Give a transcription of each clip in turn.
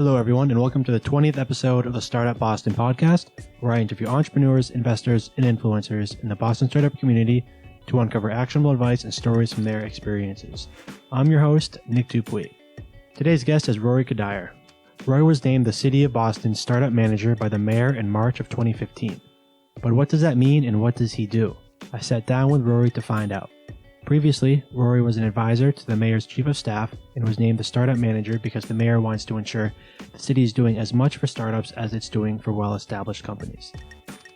Hello, everyone, and welcome to the 20th episode of the Startup Boston podcast, where I interview entrepreneurs, investors, and influencers in the Boston startup community to uncover actionable advice and stories from their experiences. I'm your host, Nick Dupuy. Today's guest is Rory Cuddyer. Rory was named the City of Boston's Startup Manager by the Mayor in March of 2015. But what does that mean and what does he do? I sat down with Rory to find out. Previously, Rory was an advisor to the Mayor's Chief of Staff and was named the Startup Manager because the Mayor wants to ensure the city is doing as much for startups as it's doing for well-established companies.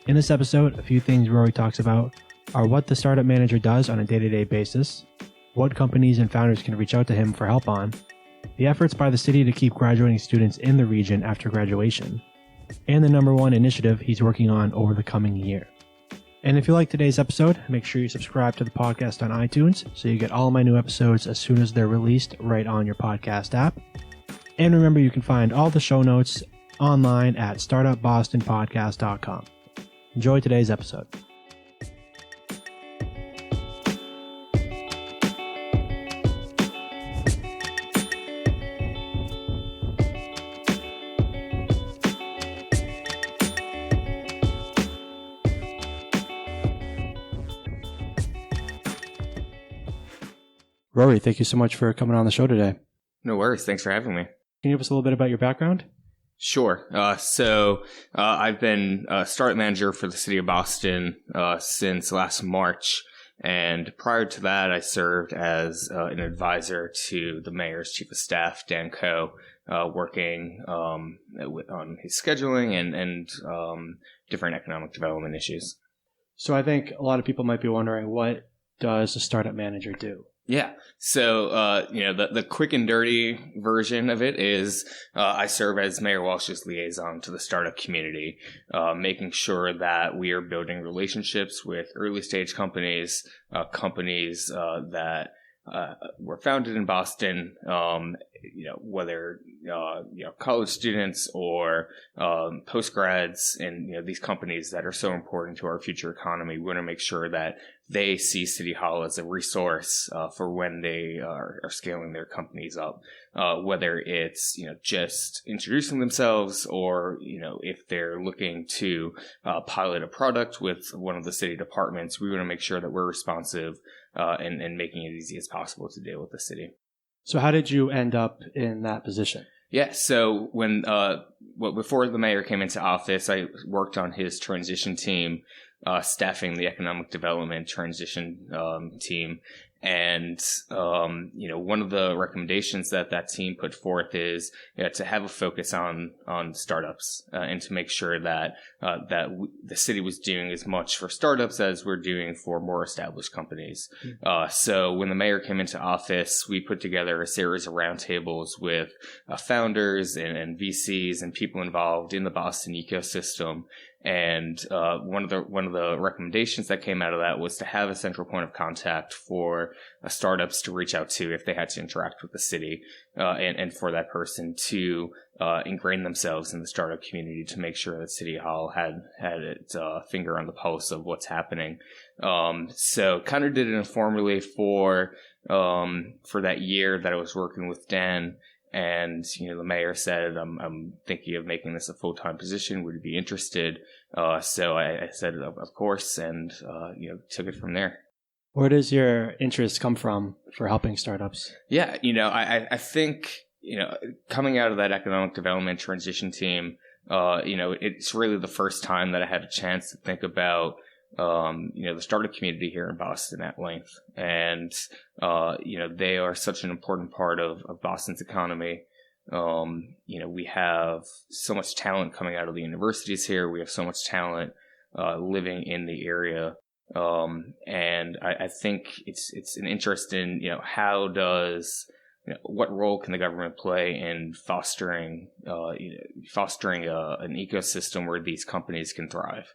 In this episode, a few things Rory talks about are what the Startup Manager does on a day-to-day basis, what companies and founders can reach out to him for help on, the efforts by the city to keep graduating students in the region after graduation, and the number one initiative he's working on over the coming year. And if you like today's episode, make sure you subscribe to the podcast on iTunes so you get all my new episodes as soon as they're released right on your podcast app. And remember, you can find all the show notes online at startupbostonpodcast.com. Enjoy today's episode. Rory, thank you so much for coming on the show today. No worries. Thanks for having me. Can you give us a little bit about your background? Sure. I've been a startup manager for the City of Boston since last March. And prior to that, I served as an advisor to the Mayor's Chief of Staff, Dan Coe, working on his scheduling and different economic development issues. So I think a lot of people might be wondering, what does a startup manager do? Yeah. So, the quick and dirty version of it is I serve as Mayor Walsh's liaison to the startup community, making sure that we are building relationships with early stage companies that were founded in Boston, whether college students or postgrads, and these companies that are so important to our future economy. We want to make sure that they see City Hall as a resource for when they are scaling their companies up, whether it's just introducing themselves or if they're looking to pilot a product with one of the city departments. We want to make sure that we're responsive and making it easy as possible to deal with the city. So how did you end up in that position? Yeah, so before the mayor came into office, I worked on his transition team, staffing the economic development transition team. And, one of the recommendations that team put forth is to have a focus on startups and to make sure that the city was doing as much for startups as we're doing for more established companies. So when the mayor came into office, we put together a series of roundtables with founders and VCs and people involved in the Boston ecosystem. And one of the recommendations that came out of that was to have a central point of contact for startups to reach out to if they had to interact with the city, and for that person to ingrain themselves in the startup community to make sure that City Hall had its finger on the pulse of what's happening. So kind of did it informally for that year that I was working with Dan. And, the mayor said, I'm thinking of making this a full-time position. Would you be interested? So I said, of course, and, took it from there. Where does your interest come from for helping startups? Yeah, I think, coming out of that economic development transition team, it's really the first time that I had a chance to think about the startup community here in Boston at length. And, they are such an important part of Boston's economy. We have so much talent coming out of the universities here. We have so much talent living in the area. And I think it's an interest in, how does, what role can the government play in fostering an ecosystem where these companies can thrive?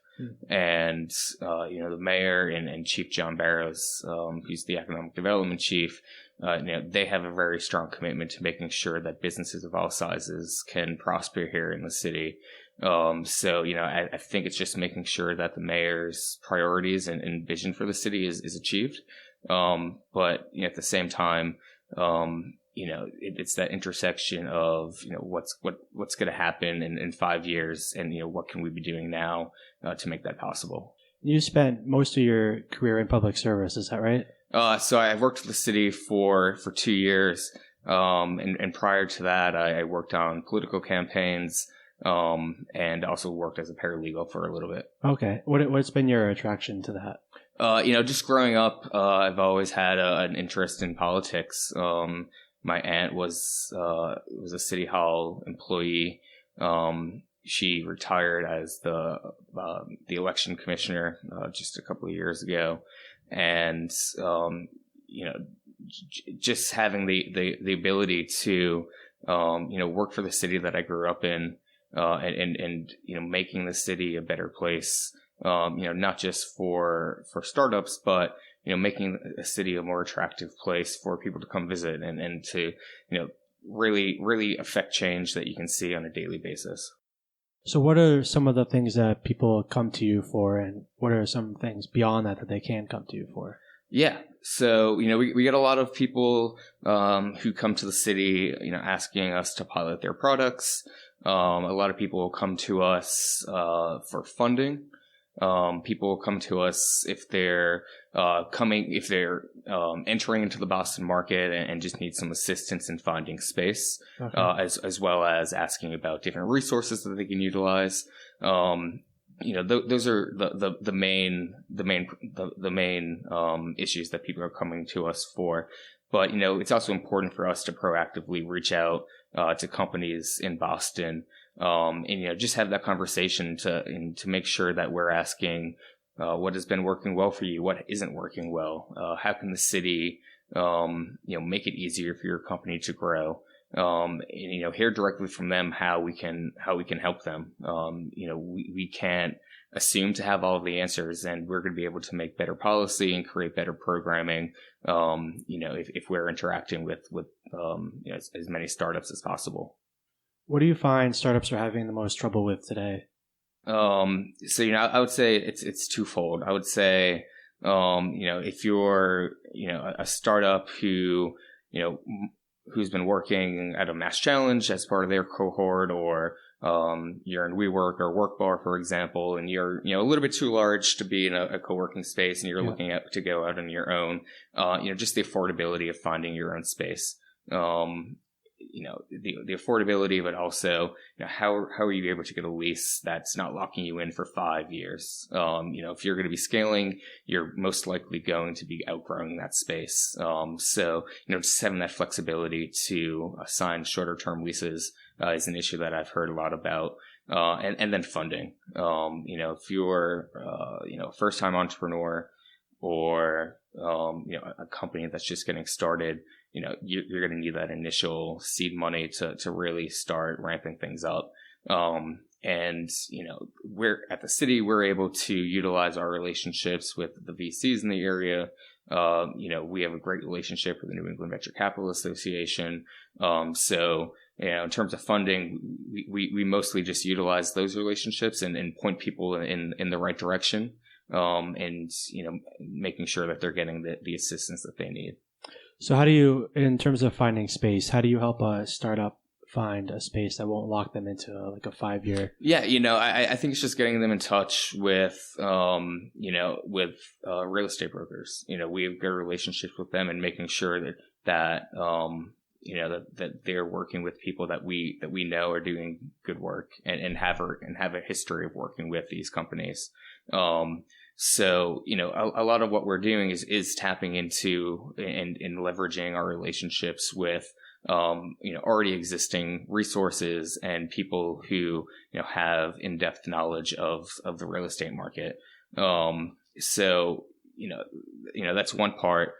And, the mayor and Chief John Barrows, who's the economic development chief, they have a very strong commitment to making sure that businesses of all sizes can prosper here in the city. I think it's just making sure that the mayor's priorities and vision for the city is achieved. But at the same time, it's that intersection of, what's going to happen in 5 years, and, what can we be doing now to make that possible. You spent most of your career in public service, is that right? So I worked for the city for 2 years. And prior to that, I worked on political campaigns, and also worked as a paralegal for a little bit. Okay. What's been your attraction to that? Just growing up, I've always had an interest in politics. My aunt was a city hall employee. She retired as the election commissioner just a couple of years ago, and just having the ability to work for the city that I grew up in, and making the city a better place, not just for startups, but making a city a more attractive place for people to come visit, and to really affect change that you can see on a daily basis. So what are some of the things that people come to you for, and what are some things beyond that they can come to you for? Yeah. So, we get a lot of people who come to the city, asking us to pilot their products. A lot of people will come to us for funding. People will come to us if they're entering into the Boston market and just need some assistance in finding space, okay. As well as asking about different resources that they can utilize. Those are the main issues that people are coming to us for. But, it's also important for us to proactively reach out to companies in Boston, and just have that conversation to make sure that we're asking what has been working well for you, what isn't working well, how can the city make it easier for your company to grow, and hear directly from them how we can help them. We can't assume to have all of the answers, and we're going to be able to make better policy and create better programming, if we're interacting with as many startups as possible. What do you find startups are having the most trouble with today? I would say it's twofold. I would say, if you're, a startup who's been working at a mass challenge as part of their cohort, or, you're in WeWork or WorkBar, for example, and you're, a little bit too large to be in a co-working space, and you're looking to go out on your own, just the affordability of finding your own space. The affordability, but also, how are you able to get a lease that's not locking you in for 5 years? If you're going to be scaling, you're most likely going to be outgrowing that space. Just having that flexibility to sign shorter term leases is an issue that I've heard a lot about. And then funding. If you're, a first time entrepreneur, or, a company that's just getting started, you're going to need that initial seed money to really start ramping things up. We're at the city, we're able to utilize our relationships with the VCs in the area. We have a great relationship with the New England Venture Capital Association. In terms of funding, we mostly just utilize those relationships and point people in the right direction. Making sure that they're getting the assistance that they need. So how do you, in terms of finding space, how do you help a startup find a space that won't lock them into a 5-year? Yeah, I think it's just getting them in touch with, with real estate brokers. We have good relationships with them, and making sure that they're working with people that we know are doing good work and have a history of working with these companies. A lot of what we're doing is tapping into and leveraging our relationships with, already existing resources and people who, have in-depth knowledge of the real estate market. That's one part.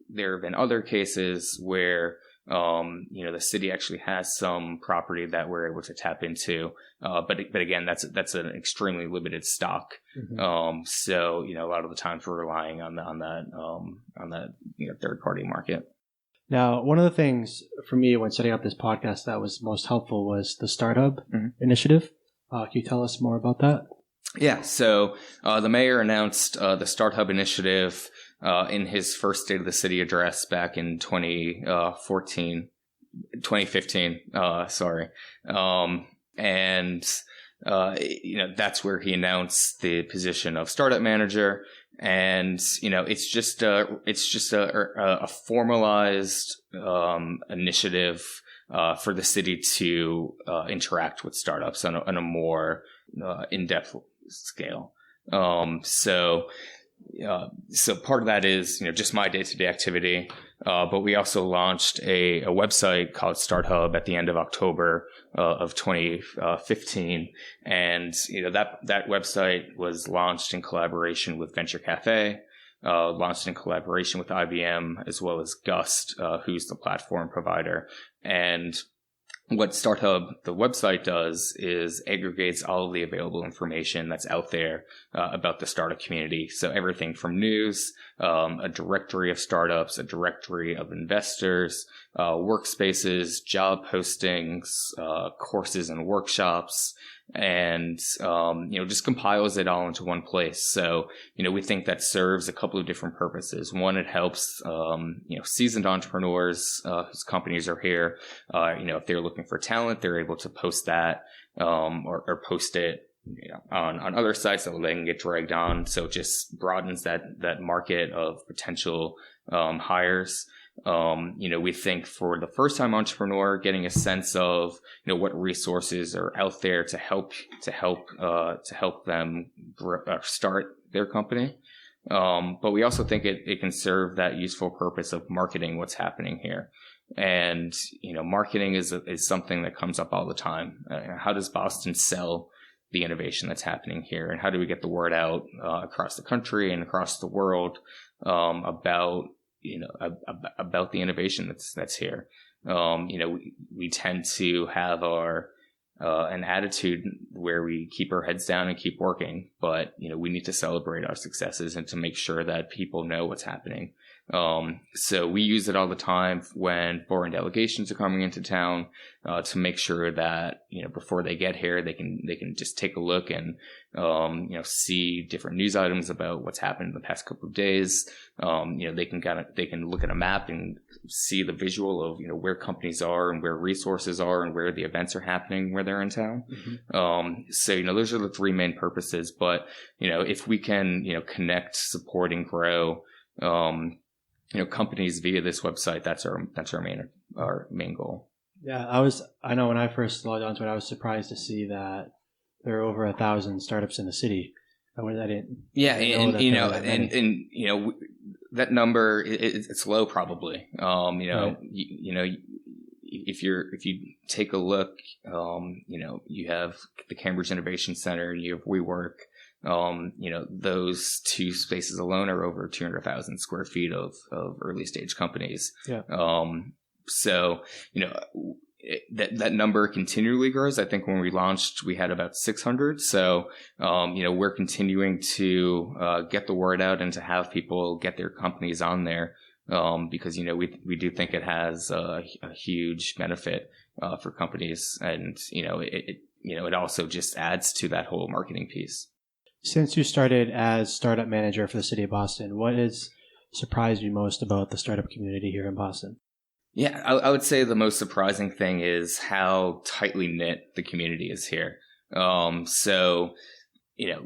There have been other cases where, the city actually has some property that we're able to tap into. But again, that's an extremely limited stock. Mm-hmm. A lot of the times we're relying on that third party market. Now, one of the things for me when setting up this podcast that was most helpful was the Startup initiative. Can you tell us more about that? Yeah. So, the mayor announced, the Startup initiative, in his first State of the City address back in 2015. That's where he announced the position of startup manager. And, it's just a formalized, initiative, for the city to, interact with startups on a more, in-depth scale. So part of that is, just my day-to-day activity. But we also launched a website called Start Hub at the end of October of 2015. And, that website was launched in collaboration with Venture Cafe, launched in collaboration with IBM, as well as Gust, who's the platform provider. And what Start Hub, the website, does is aggregates all of the available information that's out there about the startup community. So everything from news, a directory of startups, a directory of investors, workspaces, job postings, courses and workshops, and just compiles it all into one place. So we think that serves a couple of different purposes. One, it helps seasoned entrepreneurs whose companies are here. If they're looking for talent, they're able to post that or post it on other sites that they can get dragged on. So it just broadens that market of potential hires. We think for the first time entrepreneur, getting a sense of, what resources are out there to help them start their company. But we also think it can serve that useful purpose of marketing what's happening here. And, marketing is something that comes up all the time. How does Boston sell the innovation that's happening here? And how do we get the word out across the country and across the world about the innovation that's here? We tend to have an attitude where we keep our heads down and keep working, but we need to celebrate our successes and to make sure that people know what's happening. So we use it all the time when foreign delegations are coming into town, to make sure that, before they get here, they can just take a look and, see different news items about what's happened in the past couple of days. They can look at a map and see the visual of, where companies are and where resources are and where the events are happening where they're in town. Mm-hmm. So, those are the three main purposes. But, if we can, connect, support, and grow, companies via this website, that's our main goal. Yeah, I know when I first logged onto it, I was surprised to see that there are over 1,000 startups in the city. I didn't. Yeah, that number it's low probably. Right. If you take a look, you have the Cambridge Innovation Center, you have WeWork. Those two spaces alone are over 200,000 square feet of early stage companies. Yeah. So, that number continually grows. I think when we launched, we had about 600. So, we're continuing to get the word out and to have people get their companies on there, because, we do think it has a huge benefit for companies. And, it also just adds to that whole marketing piece. Since you started as startup manager for the city of Boston, what has surprised you most about the startup community here in Boston? Yeah, I would say the most surprising thing is how tightly knit the community is here. So,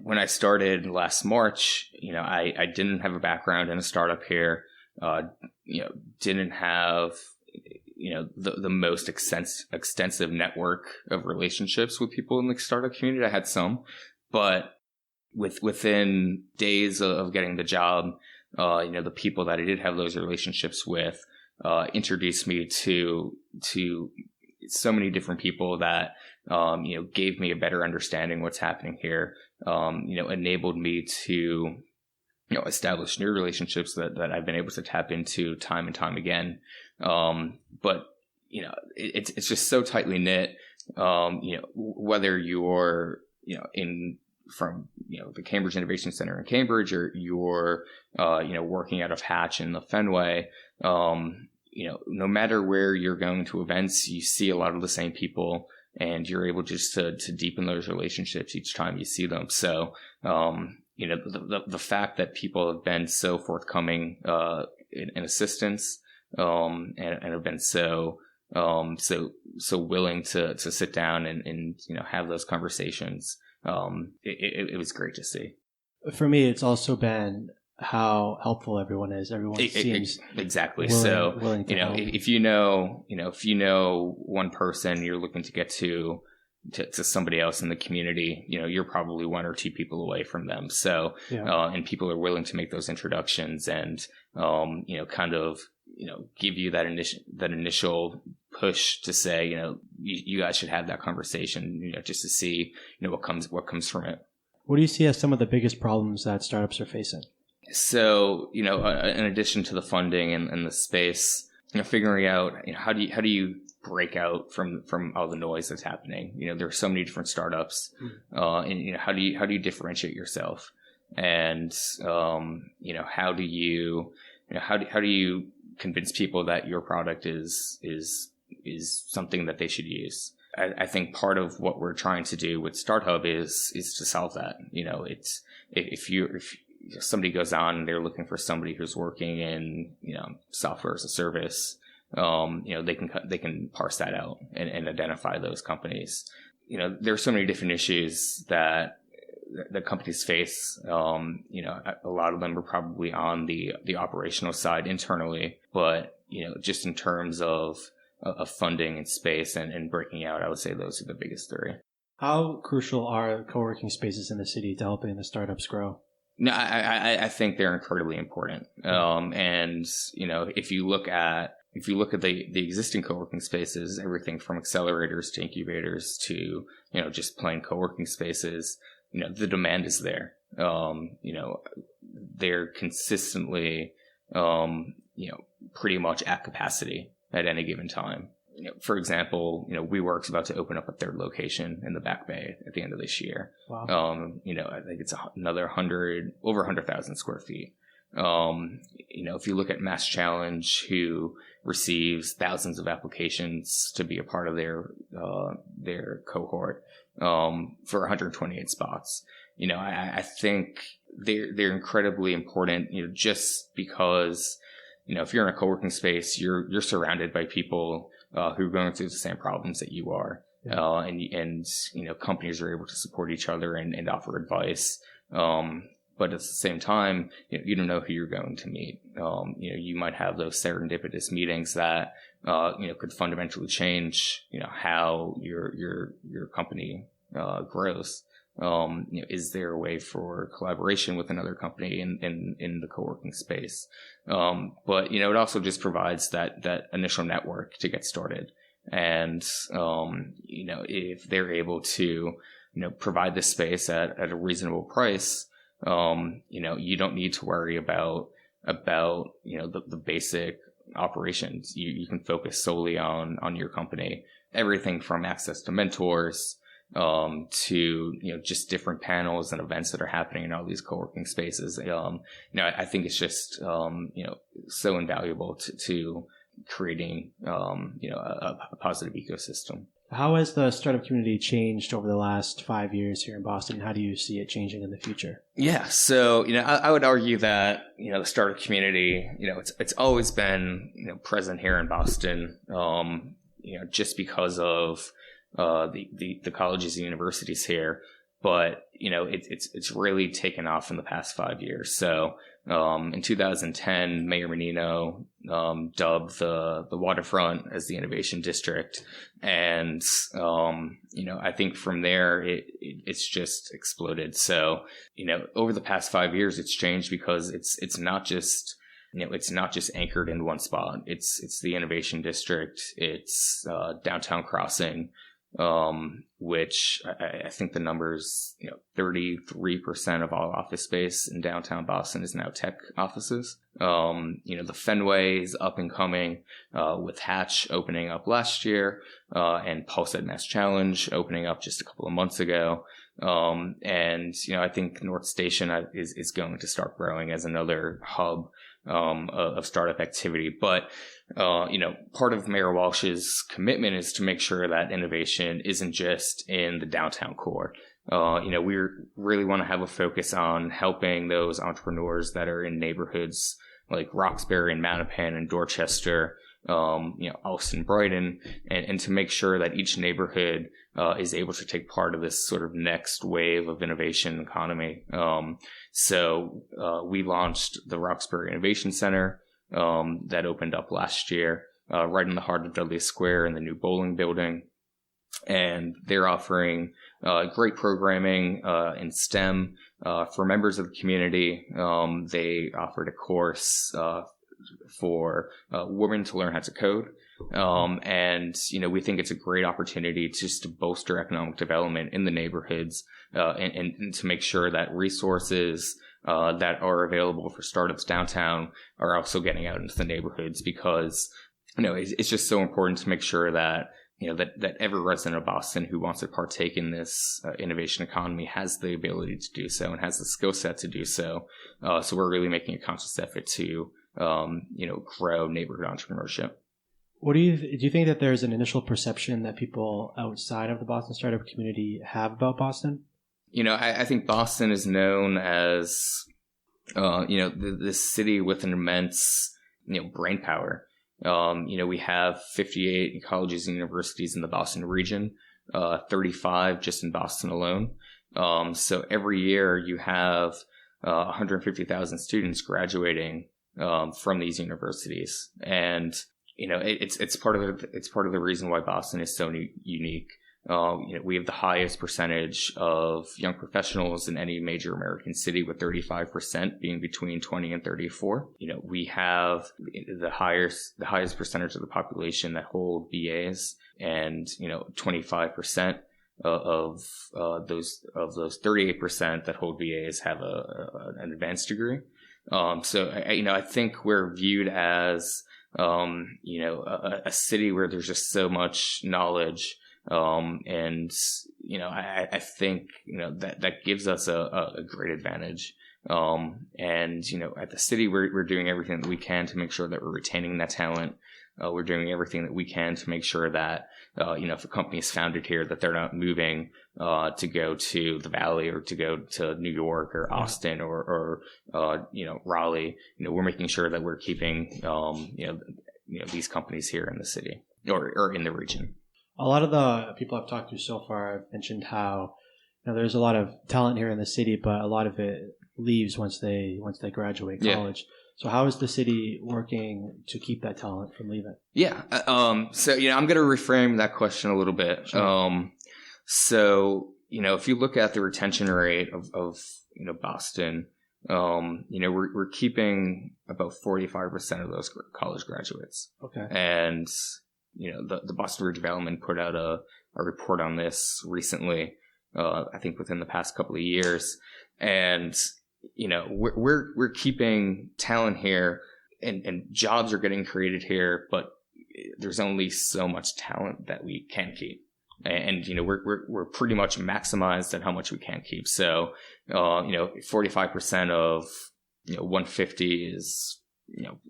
when I started last March, I didn't have a background in a startup here, didn't have, the most extensive network of relationships with people in the startup community. I had some, but within days of getting the job, the people that I did have those relationships with, introduced me to so many different people that, gave me a better understanding of what's happening here, enabled me to, establish new relationships that I've been able to tap into time and time again. But, it's just so tightly knit, whether you're, from the Cambridge Innovation Center in Cambridge, or you're working out of Hatch in the Fenway, no matter where you're going to events, you see a lot of the same people, and you're able just to deepen those relationships each time you see them. So the fact that people have been so forthcoming in assistance, and have been so willing to sit down and have those conversations. It was great to see. For me, it's also been how helpful everyone is. Everyone seems exactly willing to help. if you know one person you're looking to get to somebody else in the community, you're probably one or two people away from them. So, and people are willing to make those introductions and, kind of, give you that initial push to say, you guys should have that conversation, just to see, what comes from it. What do you see as some of the biggest problems that startups are facing? So, in addition to the funding and the space, figuring out, how do you break out from all the noise that's happening? There are so many different startups, and how do you differentiate yourself? And how do you convince people that your product is something that they should use? I think part of what we're trying to do with StartHub is to solve that. It's if somebody goes on and they're looking for somebody who's working in software as a service, they can parse that out and identify those companies. There are so many different issues that companies face. A lot of them are probably on the operational side internally, but just in terms of funding and space and breaking out, I would say those are the biggest three. How crucial are co-working spaces in the city to helping the startups grow? No, I think they're incredibly important. And if you look at the existing co-working spaces, everything from accelerators to incubators to, just plain co-working spaces, the demand is there. They're consistently, pretty much at capacity at any given time. For example, WeWork's about to open up a third location in the Back Bay at the end of this year. Wow. I think it's another over 100,000 square feet. If you look at Mass Challenge, who receives thousands of applications to be a part of their cohort, for 128 spots, I think they're incredibly important, just because, if you're in a co-working space, you're surrounded by people who are going through the same problems that you are. Yeah. And companies are able to support each other and offer advice. But at the same time, you don't know who you're going to meet. You might have those serendipitous meetings that, could fundamentally change, how your company, grows. Is there a way for collaboration with another company in the co-working space? But, it also just provides that initial network to get started. And, if they're able to, provide this space at a reasonable price, you don't need to worry about, the basic operations. You can focus solely on your company, everything from access to mentors, to, just different panels and events that are happening in all these co-working spaces. I think it's just, so invaluable to creating, a positive ecosystem. How has the startup community changed over the last 5 years here in Boston? How do you see it changing in the future? Yeah. So, I would argue that, the startup community, it's always been, present here in Boston, just because of, the colleges and universities here, but it's really taken off in the past 5 years. So in 2010, Mayor Menino dubbed the waterfront as the innovation district, and I think from there it's just exploded. So over the past 5 years, it's changed because it's not just anchored in one spot. It's the innovation district. It's downtown Crossing, which I think the numbers, 33% of all office space in downtown Boston is now tech offices. The Fenway is up and coming, with Hatch opening up last year, and Pulse at Mass Challenge opening up just a couple of months ago. And I think North Station is going to start growing as another hub, of startup activity. But, part of Mayor Walsh's commitment is to make sure that innovation isn't just in the downtown core. We really want to have a focus on helping those entrepreneurs that are in neighborhoods like Roxbury and Mattapan and Dorchester, Austin, Brighton, and to make sure that each neighborhood is able to take part of this sort of next wave of innovation economy. So we launched the Roxbury Innovation Center that opened up last year, right in the heart of Dudley Square in the new bowling building. And they're offering great programming in STEM for members of the community. They offered a course for women to learn how to code. We think it's a great opportunity just to bolster economic development in the neighborhoods and to make sure that resources that are available for startups downtown are also getting out into the neighborhoods, because it's just so important to make sure that that every resident of Boston who wants to partake in this innovation economy has the ability to do so and has the skill set to do so. So we're really making a conscious effort to grow neighborhood entrepreneurship. What do you think that there's an initial perception that people outside of the Boston startup community have about Boston? I think Boston is known as this city with an immense brain power. We have 58 colleges and universities in the Boston region, 35 just in Boston alone. So every year you have 150,000 students graduating from these universities, and it's part of the reason why Boston is so unique. We have the highest percentage of young professionals in any major American city, with 35% being between 20 and 34. We have the highest percentage of the population that hold BAs, and 25% of those 38% that hold BAs have an advanced degree. So I think we're viewed as a city where there's just so much knowledge. I think, that gives us a great advantage. At the city, we're doing everything that we can to make sure that we're retaining that talent. We're doing everything that we can to make sure that, if a company is founded here, that they're not moving, to go to the Valley or to go to New York or Austin or Raleigh. We're making sure that we're keeping, these companies here in the city or in the region. A lot of the people I've talked to so far have mentioned how there's a lot of talent here in the city, but a lot of it leaves once they graduate college. Yeah. So how is the city working to keep that talent from leaving? Yeah. So I'm going to reframe that question a little bit. Sure. If you look at the retention rate of Boston, we're keeping about 45% of those college graduates. Okay. And the Boston Redevelopment put out a report on this recently, I think within the past couple of years. And, we're keeping talent here and jobs are getting created here, but there's only so much talent that we can keep. And, we're pretty much maximized at how much we can keep. So, 45% of, 150 is,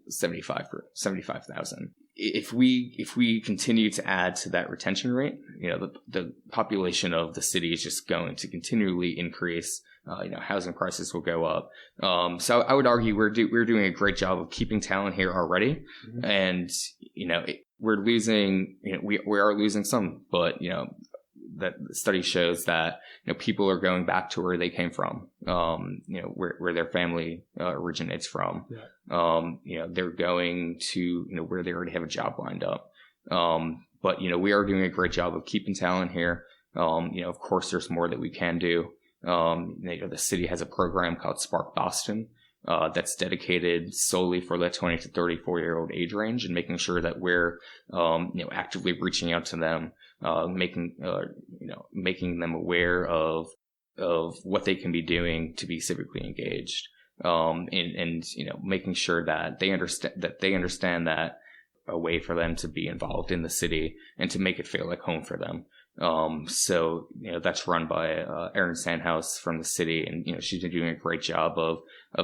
75,000. If we continue to add to that retention rate, the population of the city is just going to continually increase. Housing prices will go up. So I would argue we're doing a great job of keeping talent here already. Mm-hmm. And, we're losing, we are losing some, but, that study shows that, people are going back to where they came from, where their family originates from. Yeah. They're going to, where they already have a job lined up. But, we are doing a great job of keeping talent here. Of course, there's more that we can do. The city has a program called Spark Boston, that's dedicated solely for the 20 to 34-year-old age range, and making sure that we're, actively reaching out to them, making them aware of what they can be doing to be civically engaged, and making sure that they understand that a way for them to be involved in the city and to make it feel like home for them. So that's run by Erin Sandhouse from the city, and she's been doing a great job of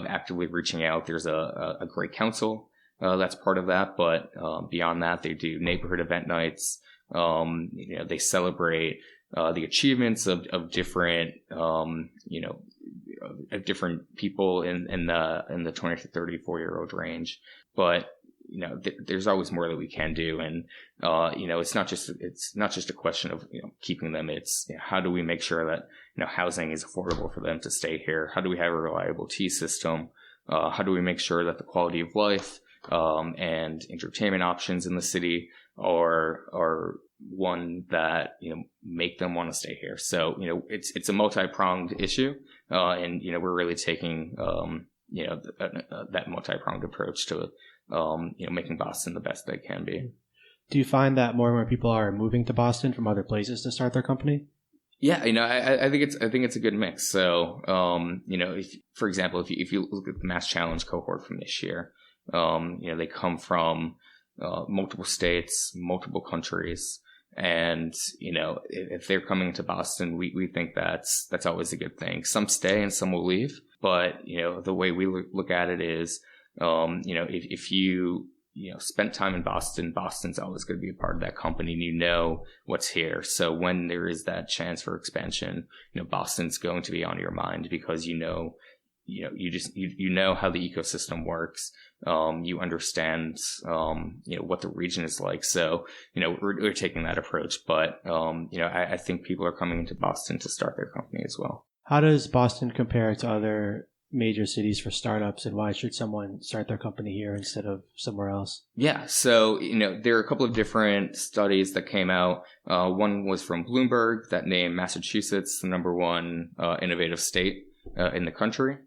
actively reaching out. There's a great council that's part of that, but beyond that, they do neighborhood event nights. They celebrate the achievements of different, of different people in the 20 to 34-year-old range. But, there's always more that we can do. And, it's not just a question of, keeping them. It's how do we make sure that, housing is affordable for them to stay here? How do we have a reliable T system? How do we make sure that the quality of life, and entertainment options in the city are one that, make them want to stay here? So, it's a multi-pronged issue. And, we're really taking, that multi-pronged approach to, making Boston the best they can be. Do you find that more and more people are moving to Boston from other places to start their company? Yeah, I think it's a good mix. So, for example, if you look at the Mass Challenge cohort from this year, they come from multiple states, multiple countries. And, if they're coming to Boston, we think that's always a good thing. Some stay and some will leave. But, the way we look at it is, if you, spent time in Boston, Boston's always going to be a part of that company and what's here. So when there is that chance for expansion, Boston's going to be on your mind because you know how the ecosystem works. You understand, what the region is like. So, we're taking that approach, but, I think people are coming into Boston to start their company as well. How does Boston compare to other major cities for startups, and why should someone start their company here instead of somewhere else? Yeah. So, there are a couple of different studies that came out. One was from Bloomberg that named Massachusetts the number one, innovative state in the country.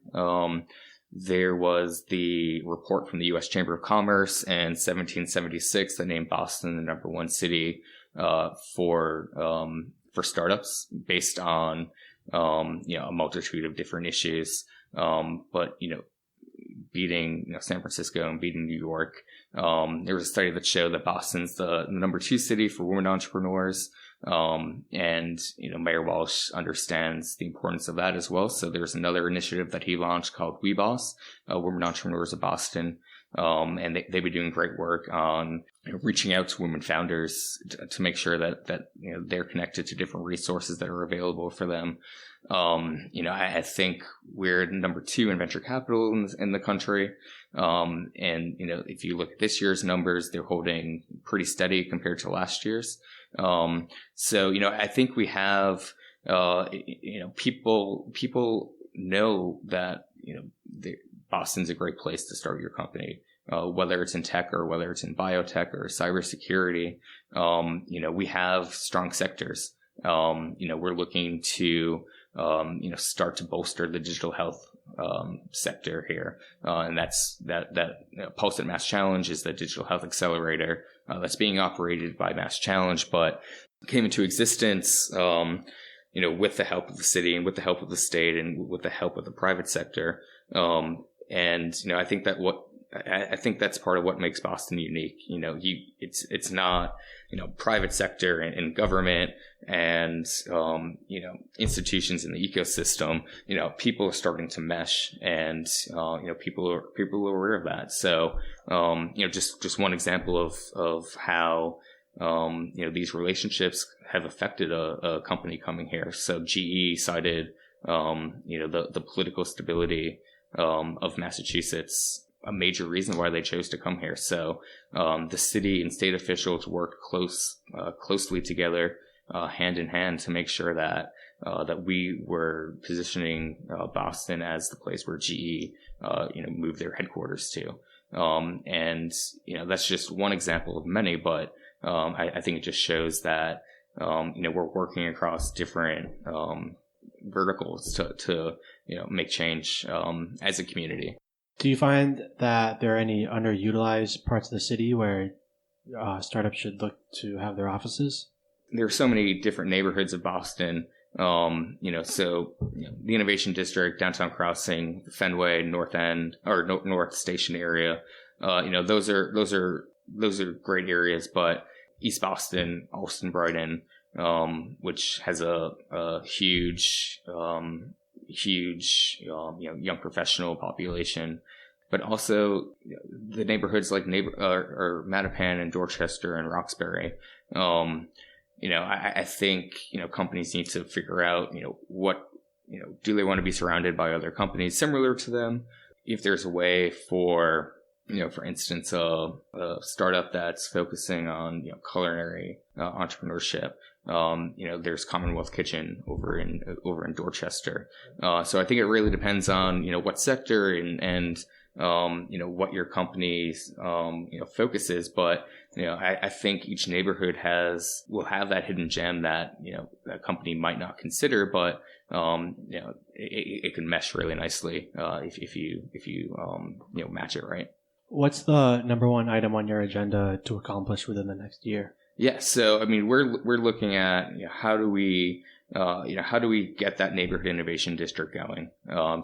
There was the report from the U.S. Chamber of Commerce in 1776 that named Boston the number one city for startups based on a multitude of different issues. But beating San Francisco and beating New York. There was a study that showed that Boston's the number two city for women entrepreneurs. And Mayor Walsh understands the importance of that as well. So there's another initiative that he launched called WeBoss, Women Entrepreneurs of Boston. And they've been doing great work on reaching out to women founders to make sure that they're connected to different resources that are available for them. I think we're number two in venture capital in the country. And if you look at this year's numbers, they're holding pretty steady compared to last year's. So, I think we have, people know that, Boston's a great place to start your company, whether it's in tech or whether it's in biotech or cybersecurity. We have strong sectors. We're looking to, start to bolster the digital health sector here. And that's that Pulse at Mass Challenge is the digital health accelerator that's being operated by Mass Challenge, but came into existence, with the help of the city and with the help of the state and with the help of the private sector. And I think that's part of what makes Boston unique. It's not, private sector and government and, institutions in the ecosystem. People are starting to mesh and, people are aware of that. So, just one example of how, these relationships have affected a company coming here. So GE cited, the political stability, of Massachusetts, a major reason why they chose to come here. So, the city and state officials worked closely together, hand in hand to make sure that we were positioning, Boston as the place where GE, moved their headquarters to. And, that's just one example of many, but, I think it just shows that, we're working across different, verticals to make change, as a community. Do you find that there are any underutilized parts of the city where startups should look to have their offices? There are so many different neighborhoods of Boston. The Innovation District, Downtown Crossing, Fenway, North End, or North Station area. Those are great areas, but East Boston, Allston, Brighton, which has a huge, young professional population, but also the neighborhoods like Mattapan and Dorchester and Roxbury. I think, companies need to figure out, what, do they want to be surrounded by other companies similar to them? If there's a way for, for instance, a startup that's focusing on, culinary entrepreneurship, there's Commonwealth Kitchen over in Dorchester. So I think it really depends on, what sector and what your company's, focus is. But, I think each neighborhood will have that hidden gem that, that company might not consider, but, it can mesh really nicely, if you match it right. What's the number one item on your agenda to accomplish within the next year? Yeah. So, we're looking at, how do we get that neighborhood innovation district going?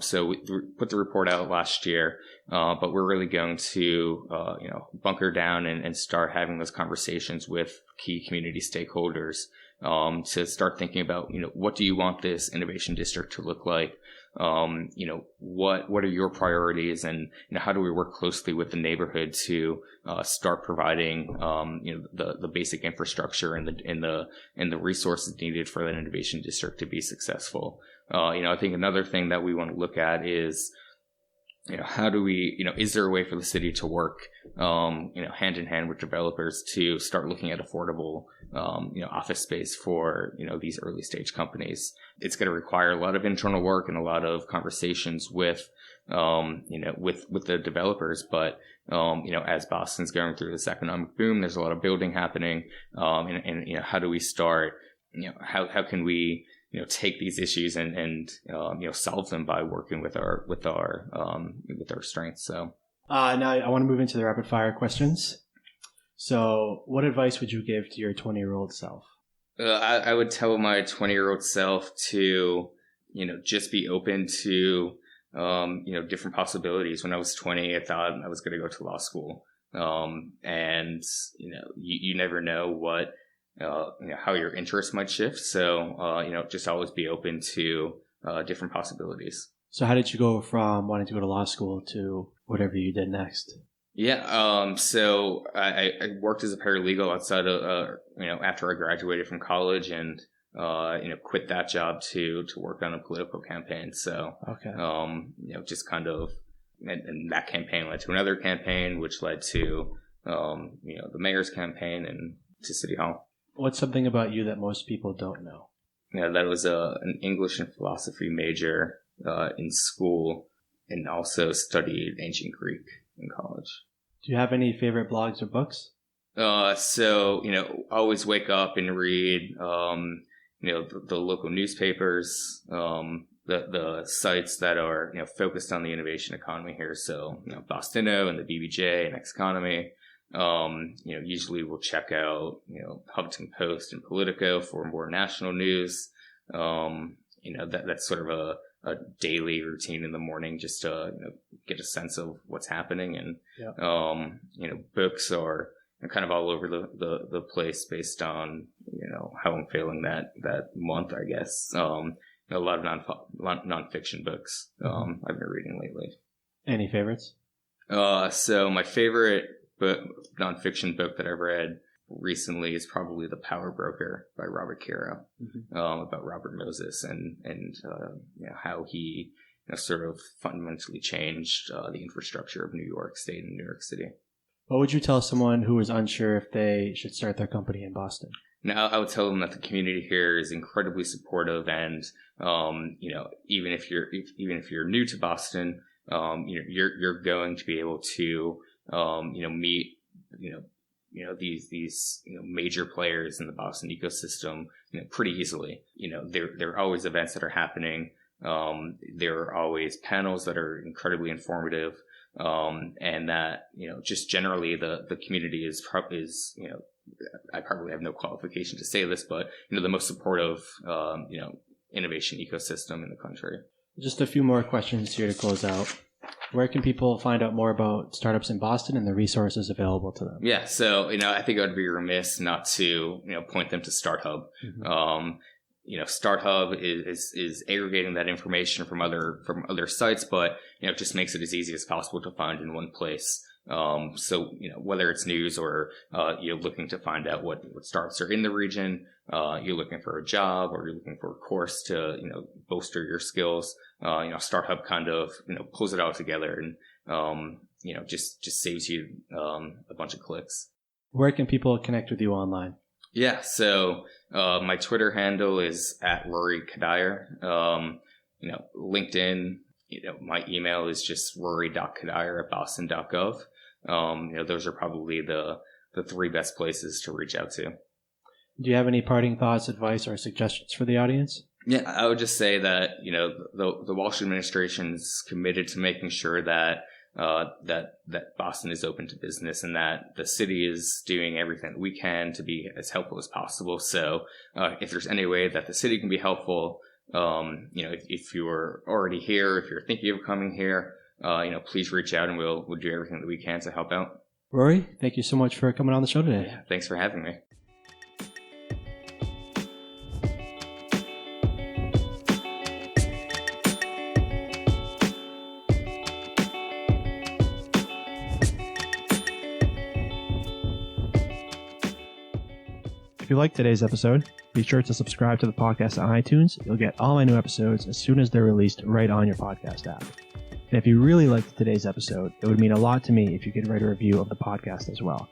So we put the report out last year, but we're really going to, bunker down and start having those conversations with key community stakeholders, to start thinking about, what do you want this innovation district to look like? What are your priorities, and how do we work closely with the neighborhood to start providing the basic infrastructure and the resources needed for that innovation district to be successful. I think another thing that we want to look at is, how do we, is there a way for the city to work, hand in hand with developers to start looking at affordable, office space for, these early stage companies? It's going to require a lot of internal work and a lot of conversations with the developers. But, as Boston's going through this economic boom, there's a lot of building happening. And how do we start, how can we, take these issues and solve them by working with our strengths. So now I want to move into the rapid fire questions. So what advice would you give to your 20-year-old self? I would tell my 20-year-old self to, just be open to, different possibilities. When I was 20, I thought I was going to go to law school. And, you never know what, how your interests might shift. So, just always be open to different possibilities. So how did you go from wanting to go to law school to whatever you did next? Yeah. So I worked as a paralegal outside of, after I graduated from college, and, quit that job to work on a political campaign. So, okay. Just kind of, and that campaign led to another campaign, which led to, the mayor's campaign and to City Hall. What's something about you that most people don't know? Yeah, that was an English and philosophy major in school, and also studied ancient Greek in college. Do you have any favorite blogs or books? So, always wake up and read, the local newspapers, the sites that are, focused on the innovation economy here. So, Bostino and the BBJ and X Economy. Usually we'll check out, Huffington Post and Politico for more national news. That's sort of a daily routine in the morning, just to, get a sense of what's happening. And, books are kind of all over the place based on, how I'm feeling that month, I guess. A lot of nonfiction books, I've been reading lately. Any favorites? So my favorite nonfiction book that I've read recently is probably The Power Broker by Robert Caro, about Robert Moses and how he sort of fundamentally changed the infrastructure of New York State and New York City. What would you tell someone who is unsure if they should start their company in Boston? Now, I would tell them that the community here is incredibly supportive, and even if you're new to Boston, you're going to be able to meet these major players in the Boston ecosystem pretty easily. There are always events that are happening. There are always panels that are incredibly informative, and that just generally the community is I probably have no qualification to say this, but the most supportive innovation ecosystem in the country. Just a few more questions here to close out. Where can people find out more about startups in Boston and the resources available to them? Yeah, so I think I would be remiss not to point them to StartHub. StartHub is aggregating that information from other sites, but just makes it as easy as possible to find in one place. So, whether it's news or you're looking to find out what startups are in the region, you're looking for a job or you're looking for a course to, bolster your skills, StartHub kind of, pulls it all together and, just saves you a bunch of clicks. Where can people connect with you online? Yeah, so my Twitter handle is at Rory Cuddyer. LinkedIn, my email is just rory.cuddyer@boston.gov. Those are probably the three best places to reach out to. Do you have any parting thoughts, advice, or suggestions for the audience? Yeah, I would just say that, the Walsh administration's committed to making sure that Boston is open to business and that the city is doing everything we can to be as helpful as possible. So, if there's any way that the city can be helpful, if you're already here, if you're thinking of coming here, please reach out and we'll do everything that we can to help out. Rory, thank you so much for coming on the show today. Yeah, thanks for having me. If you liked today's episode, be sure to subscribe to the podcast on iTunes. You'll get all my new episodes as soon as they're released right on your podcast app. And if you really liked today's episode, it would mean a lot to me if you could write a review of the podcast as well.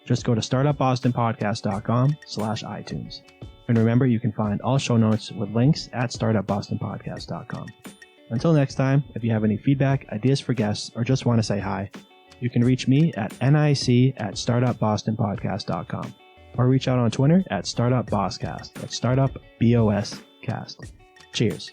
Just go to startupbostonpodcast.com/iTunes. And remember, you can find all show notes with links at startupbostonpodcast.com. Until next time, if you have any feedback, ideas for guests, or just want to say hi, you can reach me at nic@startupbostonpodcast.com. Or reach out on Twitter at StartupBossCast. That's Startup BOS Cast. Cheers.